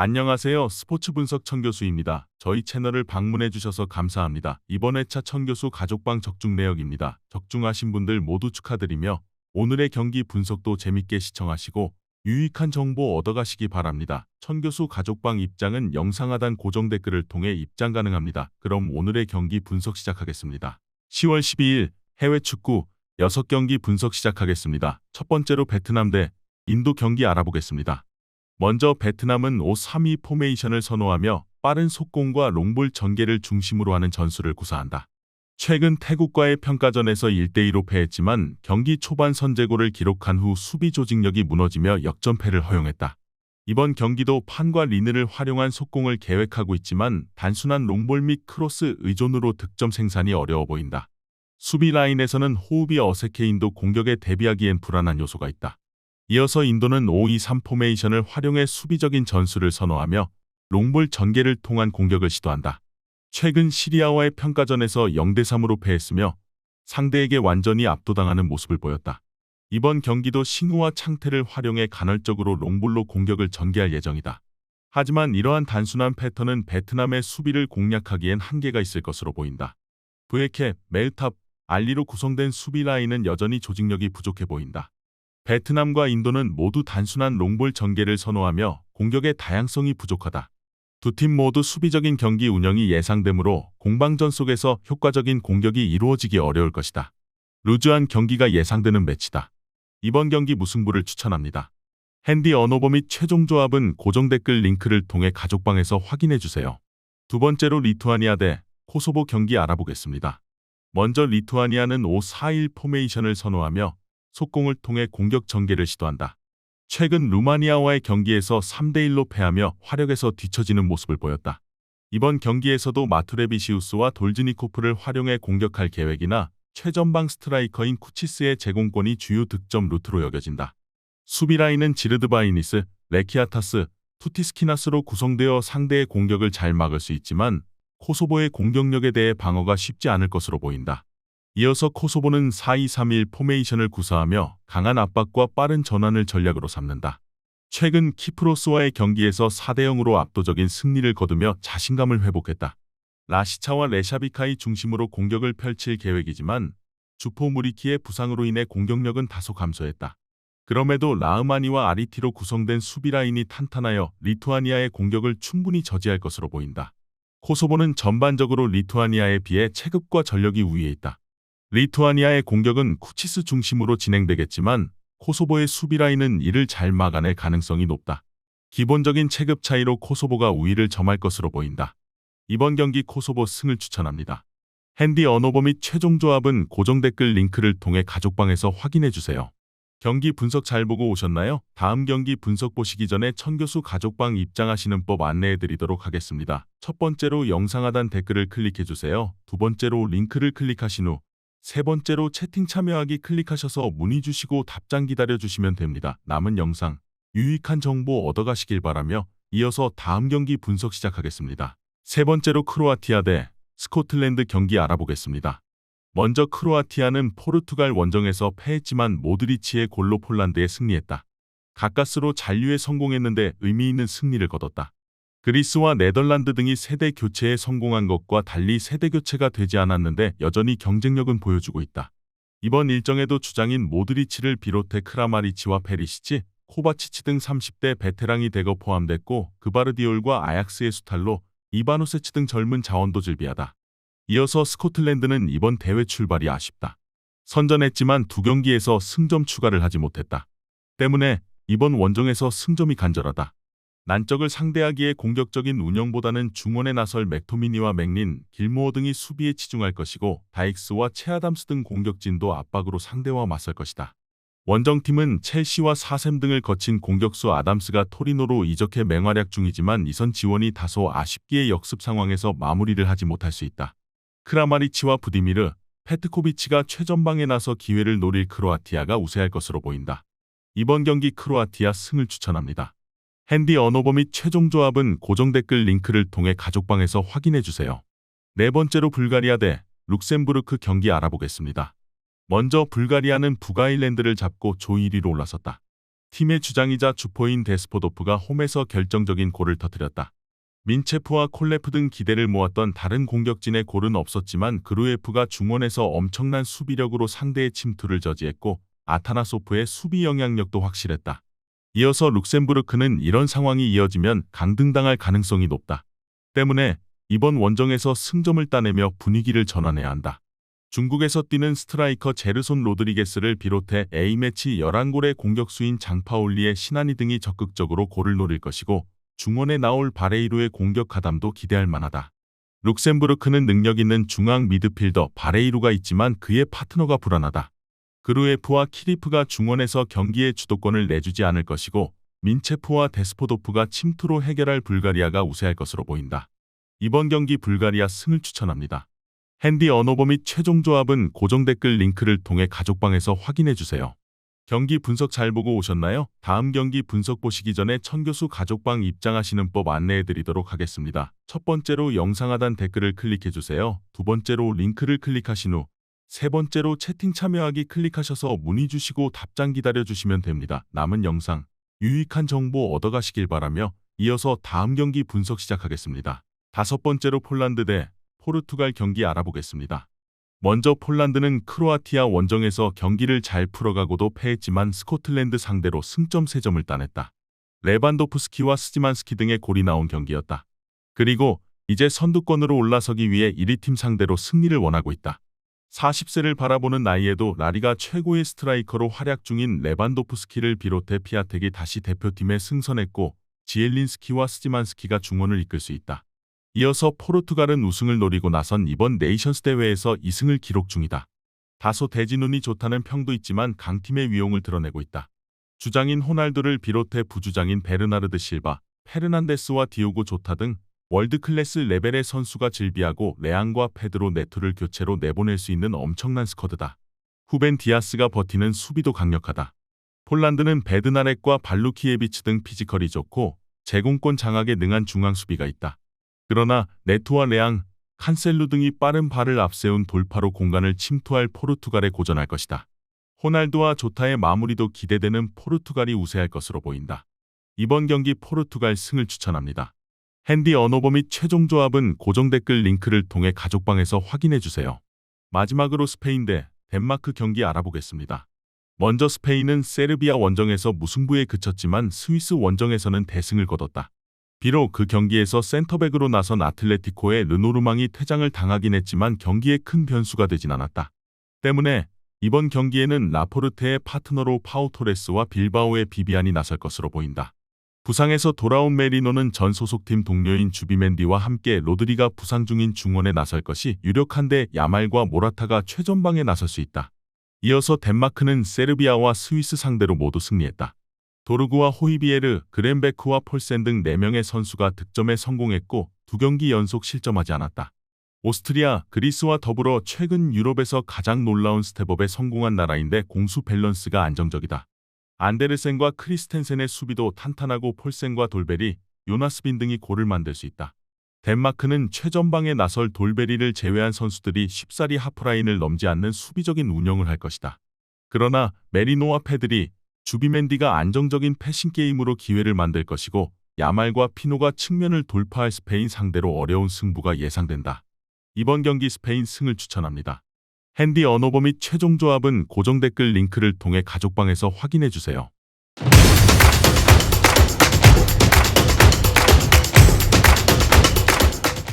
안녕하세요. 스포츠 분석 천교수입니다. 저희 채널을 방문해 주셔서 감사합니다. 이번 회차 천교수 가족방 적중 내역입니다. 적중하신 분들 모두 축하드리며 오늘의 경기 분석도 재밌게 시청하시고 유익한 정보 얻어가시기 바랍니다. 천교수 가족방 입장은 영상 하단 고정 댓글을 통해 입장 가능합니다. 그럼 오늘의 경기 분석 시작하겠습니다. 10월 12일 해외 축구 6경기 분석 시작하겠습니다. 첫 번째로 베트남 대 인도 경기 알아보겠습니다. 먼저 베트남은 5-3-2 포메이션을 선호하며 빠른 속공과 롱볼 전개를 중심으로 하는 전술을 구사한다. 최근 태국과의 평가전에서 1대2로 패했지만 경기 초반 선제골을 기록한 후 수비 조직력이 무너지며 역전패를 허용했다. 이번 경기도 판과 리느를 활용한 속공을 계획하고 있지만 단순한 롱볼 및 크로스 의존으로 득점 생산이 어려워 보인다. 수비 라인에서는 호흡이 어색해 인도 공격에 대비하기엔 불안한 요소가 있다. 이어서 인도는 5-2-3 포메이션을 활용해 수비적인 전술을 선호하며 롱볼 전개를 통한 공격을 시도한다. 최근 시리아와의 평가전에서 0대3으로 패했으며 상대에게 완전히 압도당하는 모습을 보였다. 이번 경기도 싱우와 창태를 활용해 간헐적으로 롱볼로 공격을 전개할 예정이다. 하지만 이러한 단순한 패턴은 베트남의 수비를 공략하기엔 한계가 있을 것으로 보인다. 브에케, 메으탑, 알리로 구성된 수비 라인은 여전히 조직력이 부족해 보인다. 베트남과 인도는 모두 단순한 롱볼 전개를 선호하며 공격의 다양성이 부족하다. 두 팀 모두 수비적인 경기 운영이 예상되므로 공방전 속에서 효과적인 공격이 이루어지기 어려울 것이다. 루즈한 경기가 예상되는 매치다. 이번 경기 무승부를 추천합니다. 핸디 언오버 및 최종 조합은 고정 댓글 링크를 통해 가족방에서 확인해주세요. 두 번째로 리투아니아 대 코소보 경기 알아보겠습니다. 먼저 리투아니아는 5-4-1 포메이션을 선호하며 속공을 통해 공격 전개를 시도한다. 최근 루마니아와의 경기에서 3대1로 패하며 화력에서 뒤처지는 모습을 보였다. 이번 경기에서도 마투레비시우스와 돌즈니코프를 활용해 공격할 계획이나 최전방 스트라이커인 쿠치스의 제공권이 주요 득점 루트로 여겨진다. 수비 라인은 지르드바이니스, 레키아타스, 투티스키나스로 구성되어 상대의 공격을 잘 막을 수 있지만 코소보의 공격력에 대해 방어가 쉽지 않을 것으로 보인다. 이어서 코소보는 4-2-3-1 포메이션을 구사하며 강한 압박과 빠른 전환을 전략으로 삼는다. 최근 키프로스와의 경기에서 4대0으로 압도적인 승리를 거두며 자신감을 회복했다. 라시차와 레샤비카이 중심으로 공격을 펼칠 계획이지만 주포 무리키의 부상으로 인해 공격력은 다소 감소했다. 그럼에도 라흐마니와 아리티로 구성된 수비 라인이 탄탄하여 리투아니아의 공격을 충분히 저지할 것으로 보인다. 코소보는 전반적으로 리투아니아에 비해 체급과 전력이 우위에 있다. 리투아니아의 공격은 쿠치스 중심으로 진행되겠지만 코소보의 수비 라인은 이를 잘 막아낼 가능성이 높다. 기본적인 체급 차이로 코소보가 우위를 점할 것으로 보인다. 이번 경기 코소보 승을 추천합니다. 핸디 언오버 및 최종 조합은 고정 댓글 링크를 통해 가족방에서 확인해주세요. 경기 분석 잘 보고 오셨나요? 다음 경기 분석 보시기 전에 천교수 가족방 입장하시는 법 안내해드리도록 하겠습니다. 첫 번째로 영상 하단 댓글을 클릭해주세요. 두 번째로 링크를 클릭하신 후 세 번째로 채팅 참여하기 클릭하셔서 문의 주시고 답장 기다려주시면 됩니다. 남은 영상, 유익한 정보 얻어가시길 바라며 이어서 다음 경기 분석 시작하겠습니다. 세 번째로 크로아티아 대 스코틀랜드 경기 알아보겠습니다. 먼저 크로아티아는 포르투갈 원정에서 패했지만 모드리치의 골로 폴란드에 승리했다. 가까스로 잔류에 성공했는데 의미 있는 승리를 거뒀다. 그리스와 네덜란드 등이 세대 교체에 성공한 것과 달리 세대 교체가 되지 않았는데 여전히 경쟁력은 보여주고 있다. 이번 일정에도 주장인 모드리치를 비롯해 크라마리치와 페리시치, 코바치치 등 30대 베테랑이 대거 포함됐고 그바르디올과 아약스의 수탈로, 이바누세치 등 젊은 자원도 즐비하다. 이어서 스코틀랜드는 이번 대회 출발이 아쉽다. 선전했지만 두 경기에서 승점 추가를 하지 못했다. 때문에 이번 원정에서 승점이 간절하다. 난적을 상대하기에 공격적인 운영보다는 중원에 나설 맥토미니와 맥린, 길모어 등이 수비에 치중할 것이고 다익스와 체아담스 등 공격진도 압박으로 상대와 맞설 것이다. 원정팀은 첼시와 사셈 등을 거친 공격수 아담스가 토리노로 이적해 맹활약 중이지만 이선 지원이 다소 아쉽기에 역습 상황에서 마무리를 하지 못할 수 있다. 크라마리치와 부디미르, 페트코비치가 최전방에 나서 기회를 노릴 크로아티아가 우세할 것으로 보인다. 이번 경기 크로아티아 승을 추천합니다. 핸디 언오버 및 최종 조합은 고정 댓글 링크를 통해 가족방에서 확인해주세요. 네 번째로 불가리아 대 룩셈부르크 경기 알아보겠습니다. 먼저 불가리아는 북아일랜드를 잡고 조 1위로 올라섰다. 팀의 주장이자 주포인 데스포도프가 홈에서 결정적인 골을 터뜨렸다. 민체프와 콜레프 등 기대를 모았던 다른 공격진의 골은 없었지만 그루에프가 중원에서 엄청난 수비력으로 상대의 침투를 저지했고 아타나소프의 수비 영향력도 확실했다. 이어서 룩셈부르크는 이런 상황이 이어지면 강등당할 가능성이 높다. 때문에 이번 원정에서 승점을 따내며 분위기를 전환해야 한다. 중국에서 뛰는 스트라이커 제르손 로드리게스를 비롯해 A매치 11골의 공격수인 장파올리의 신한이 등이 적극적으로 골을 노릴 것이고 중원에 나올 바레이루의 공격 가담도 기대할 만하다. 룩셈부르크는 능력 있는 중앙 미드필더 바레이루가 있지만 그의 파트너가 불안하다. 그루에프와 키리프가 중원에서 경기의 주도권을 내주지 않을 것이고 민체프와 데스포도프가 침투로 해결할 불가리아가 우세할 것으로 보인다. 이번 경기 불가리아 승을 추천합니다. 핸디 언어버 및 최종 조합은 고정 댓글 링크를 통해 가족방에서 확인해주세요. 경기 분석 잘 보고 오셨나요? 다음 경기 분석 보시기 전에 천교수 가족방 입장하시는 법 안내해드리도록 하겠습니다. 첫 번째로 영상 하단 댓글을 클릭해주세요. 두 번째로 링크를 클릭하신 후 세 번째로 채팅 참여하기 클릭하셔서 문의 주시고 답장 기다려주시면 됩니다. 남은 영상 유익한 정보 얻어가시길 바라며 이어서 다음 경기 분석 시작하겠습니다. 다섯 번째로 폴란드 대 포르투갈 경기 알아보겠습니다. 먼저 폴란드는 크로아티아 원정에서 경기를 잘 풀어가고도 패했지만 스코틀랜드 상대로 승점 3점을 따냈다. 레반도프스키와 스지만스키 등의 골이 나온 경기였다. 그리고 이제 선두권으로 올라서기 위해 1위 팀 상대로 승리를 원하고 있다. 40세를 바라보는 나이에도 라리가 최고의 스트라이커로 활약 중인 레반도프스키를 비롯해 피아텍이 다시 대표팀에 승선했고 지엘린스키와 스지만스키가 중원을 이끌 수 있다. 이어서 포르투갈은 우승을 노리고 나선 이번 네이션스 대회에서 2승을 기록 중이다. 다소 대진운이 좋다는 평도 있지만 강팀의 위용을 드러내고 있다. 주장인 호날두를 비롯해 부주장인 베르나르드 실바, 페르난데스와 디오고 조타 등 월드클래스 레벨의 선수가 질비하고 레앙과 페드로 네토를 교체로 내보낼 수 있는 엄청난 스쿼드다. 후벤 디아스가 버티는 수비도 강력하다. 폴란드는 베드나렉과 발루키에비치 등 피지컬이 좋고 제공권 장악에 능한 중앙 수비가 있다. 그러나 네토와 레앙, 칸셀루 등이 빠른 발을 앞세운 돌파로 공간을 침투할 포르투갈에 고전할 것이다. 호날두와 조타의 마무리도 기대되는 포르투갈이 우세할 것으로 보인다. 이번 경기 포르투갈 승을 추천합니다. 핸디 언어버 및 최종 조합은 고정 댓글 링크를 통해 가족방에서 확인해주세요. 마지막으로 스페인 대 덴마크 경기 알아보겠습니다. 먼저 스페인은 세르비아 원정에서 무승부에 그쳤지만 스위스 원정에서는 대승을 거뒀다. 비록 그 경기에서 센터백으로 나선 아틀레티코의 르노르망이 퇴장을 당하긴 했지만 경기에 큰 변수가 되진 않았다. 때문에 이번 경기에는 라포르테의 파트너로 파우 토레스와 빌바오의 비비안이 나설 것으로 보인다. 부상에서 돌아온 메리노는 전 소속팀 동료인 주비멘디와 함께 로드리가 부상 중인 중원에 나설 것이 유력한데 야말과 모라타가 최전방에 나설 수 있다. 이어서 덴마크는 세르비아와 스위스 상대로 모두 승리했다. 도르구와 호이비에르, 그렌베크와 폴센 등 4명의 선수가 득점에 성공했고 2경기 연속 실점하지 않았다. 오스트리아, 그리스와 더불어 최근 유럽에서 가장 놀라운 스텝업에 성공한 나라인데 공수 밸런스가 안정적이다. 안데르센과 크리스텐센의 수비도 탄탄하고 폴센과 돌베리, 요나스빈 등이 골을 만들 수 있다. 덴마크는 최전방에 나설 돌베리를 제외한 선수들이 쉽사리 하프라인을 넘지 않는 수비적인 운영을 할 것이다. 그러나 메리노와 페드리, 주비멘디가 안정적인 패싱 게임으로 기회를 만들 것이고 야말과 피노가 측면을 돌파할 스페인 상대로 어려운 승부가 예상된다. 이번 경기 스페인 승을 추천합니다. 핸디 언어버 및 최종 조합은 고정 댓글 링크를 통해 가족방에서 확인해주세요.